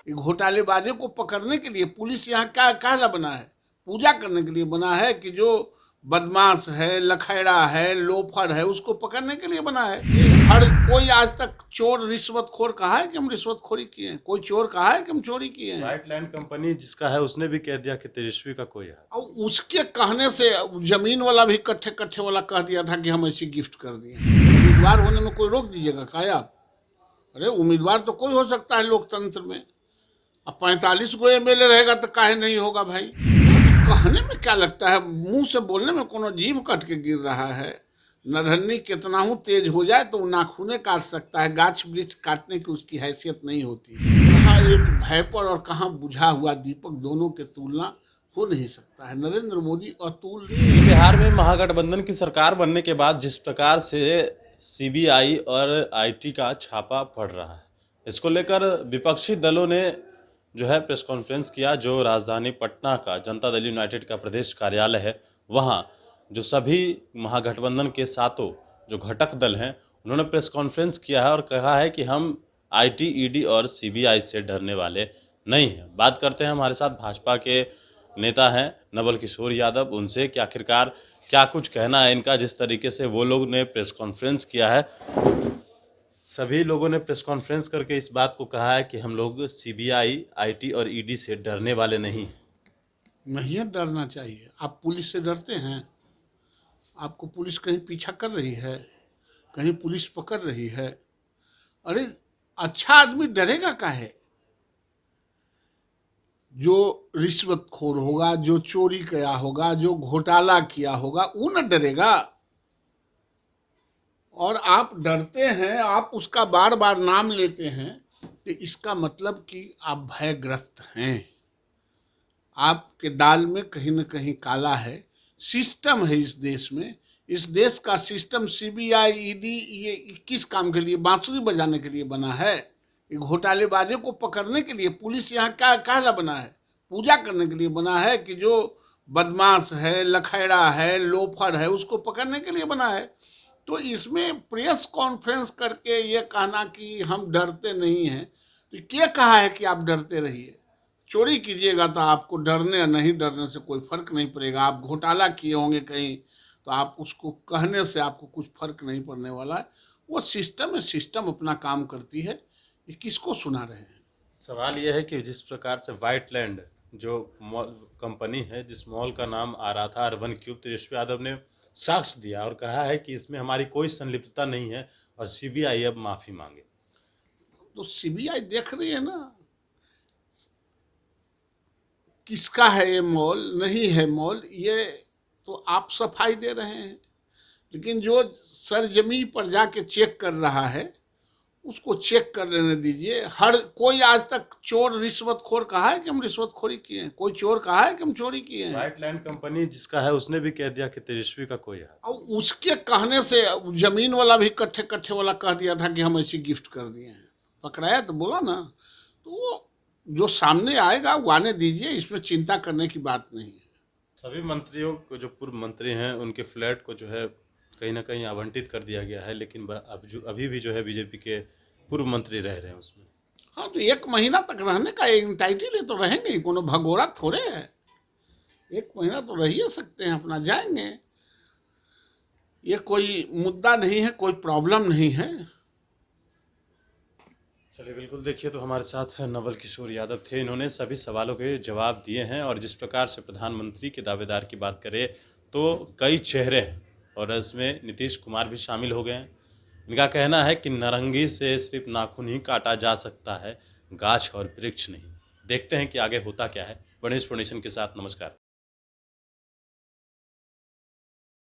ये घोटालेबाजों को पकड़ने के लिए पुलिस यहाँ क्या काहला बना है? पूजा करने के लिए बना है कि जो बदमाश है, लखेड़ा है, लोफर है, उसको पकड़ने के लिए बना है। हर कोई आज तक चोर रिश्वतखोर कहा है कि हम रिश्वतखोरी किए हैं? कोई चोर कहा है कि हम चोरी किए हैं? व्हाइट लैंड कंपनी जिसका है उसने भी कह दिया कि तेजस्वी का कोई है। और उसके कहने से जमीन वाला भी कट्ठे कट्ठे वाला कह दिया था कि हम ऐसी गिफ्ट कर दिए। उम्मीदवार होने में कोई रोक दीजिएगा क्या आप? अरे उम्मीदवार तो कोई हो सकता है लोकतंत्र में। अब 45 गो एमएलए रहेगा तो काहे नहीं होगा भाई? कहने में क्या लगता है, मुंह से बोलने में कोनो जीभ कट के गिर रहा है। नरहन्नी कितना हूँ तेज हो जाए तो नाखूने काट सकता है, गाछ वृक्ष काटने की उसकी हैसियत नहीं होती है। कहाँ एक भय पर और कहाँ बुझा हुआ दीपक, दोनों के तुलना हो नहीं सकता है। नरेंद्र मोदी अतुलनीय। बिहार में महागठबंधन की सरकार बनने के बाद जिस प्रकार से सीबीआई और आईटी का छापा पड़ रहा है, इसको लेकर विपक्षी दलों ने जो है प्रेस कॉन्फ्रेंस किया। जो राजधानी पटना का जनता दल यूनाइटेड का प्रदेश कार्यालय है, वहाँ जो सभी महागठबंधन के सातों जो घटक दल हैं, उन्होंने प्रेस कॉन्फ्रेंस किया है और कहा है कि हम आईटी, ईडी और सीबीआई से डरने वाले नहीं हैं। बात करते हैं, हमारे साथ भाजपा के नेता हैं नवल किशोर यादव, उनसे कि आखिरकार क्या कुछ कहना है इनका। जिस तरीके से वो लोग ने प्रेस कॉन्फ्रेंस किया है, सभी लोगों ने प्रेस कॉन्फ्रेंस करके इस बात को कहा है कि हम लोग सीबीआई, आईटी और ईडी से डरने वाले नहीं हैं। नहीं डरना चाहिए। आप पुलिस से डरते हैं? आपको पुलिस कहीं पीछा कर रही है? कहीं पुलिस पकड़ रही है? अरे अच्छा आदमी डरेगा काहे? जो रिश्वतखोर होगा, जो चोरी किया होगा, जो घोटाला किया होगा, वो न डरेगा। और आप डरते हैं, आप उसका बार बार नाम लेते हैं, तो इसका मतलब कि आप भयग्रस्त हैं। आपके दाल में कहीं न कहीं काला है। सिस्टम है इस देश में। इस देश का सिस्टम सीबीआई, ईडी ये किस काम के लिए? बांसुरी बजाने के लिए बना है? ये घोटालेबाजों को पकड़ने के लिए पुलिस यहाँ क्या काहला बना है? पूजा करने के लिए बना है कि जो बदमाश है, लखेड़ा है, लोफर है, उसको पकड़ने के लिए बना है। तो इसमें प्रेस कॉन्फ्रेंस करके ये कहना कि हम डरते नहीं हैं, तो क्या कहा है कि आप डरते रहिए? चोरी कीजिएगा तो आपको डरने या नहीं डरने से कोई फर्क नहीं पड़ेगा। आप घोटाला किए होंगे कहीं, तो आप उसको कहने से आपको कुछ फर्क नहीं पड़ने वाला है। वो सिस्टम है, सिस्टम अपना काम करती है। ये किसको सुना रहे हैं? सवाल यह है कि जिस प्रकार से व्हाइट लैंड जो मॉल कंपनी है, जिस मॉल का नाम आ रहा था अर्बन क्यूब, तेजस्वी यादव ने साक्ष्य दिया और कहा है कि इसमें हमारी कोई संलिप्तता नहीं है और सीबीआई अब माफी मांगे। तो सीबीआई देख रही है ना किसका है ये मॉल, नहीं है मॉल, ये तो आप सफाई दे रहे हैं। लेकिन जो सरजमी पर जाके चेक कर रहा है, उसको चेक कर लेने दीजिए। हर कोई आज तक चोर रिश्वतखोर कहा है कि हम रिश्वतखोरी किए हैं? कोई चोर कहा है कि हम चोरी किए हैं? व्हाइट लैंड कंपनी जिसका है उसने भी कह दिया कि तेजस्वी का कोई है। और उसके कहने से जमीन वाला भी कट्ठे कट्ठे वाला कह दिया था कि हम ऐसी गिफ्ट कर दिए हैं। पकड़ाया तो बोला ना। तो वो जो सामने आएगा वो आने दीजिए, इसमें चिंता करने की बात नहीं है। सभी मंत्रियों को, जो पूर्व मंत्री हैं, उनके फ्लैट को जो है कहीं ना कहीं आवंटित कर दिया गया है, लेकिन अभी भी जो है बीजेपी के पूर्व मंत्री रह रहे हैं उसमें। हाँ तो 1 महीना तक रहने का एंटाइटल है, तो रहेंगे ही। कोनो भगोड़ा थोड़े है। 1 महीना तो रह ही सकते हैं, अपना जाएंगे। ये कोई मुद्दा नहीं है, कोई प्रॉब्लम नहीं है। चलिए, बिल्कुल देखिए, तो हमारे साथ नवल किशोर यादव थे। इन्होंने सभी सवालों के जवाब दिए हैं और जिस प्रकार से प्रधानमंत्री के दावेदार की बात करें तो कई चेहरे हैं और इसमें नीतीश कुमार भी शामिल हो गए हैं। इनका कहना है कि नारंगी से सिर्फ नाखून ही काटा जा सकता है, गाछ और वृक्ष नहीं। देखते हैं कि आगे होता क्या है। गणेश फाउंडेशन के साथ नमस्कार।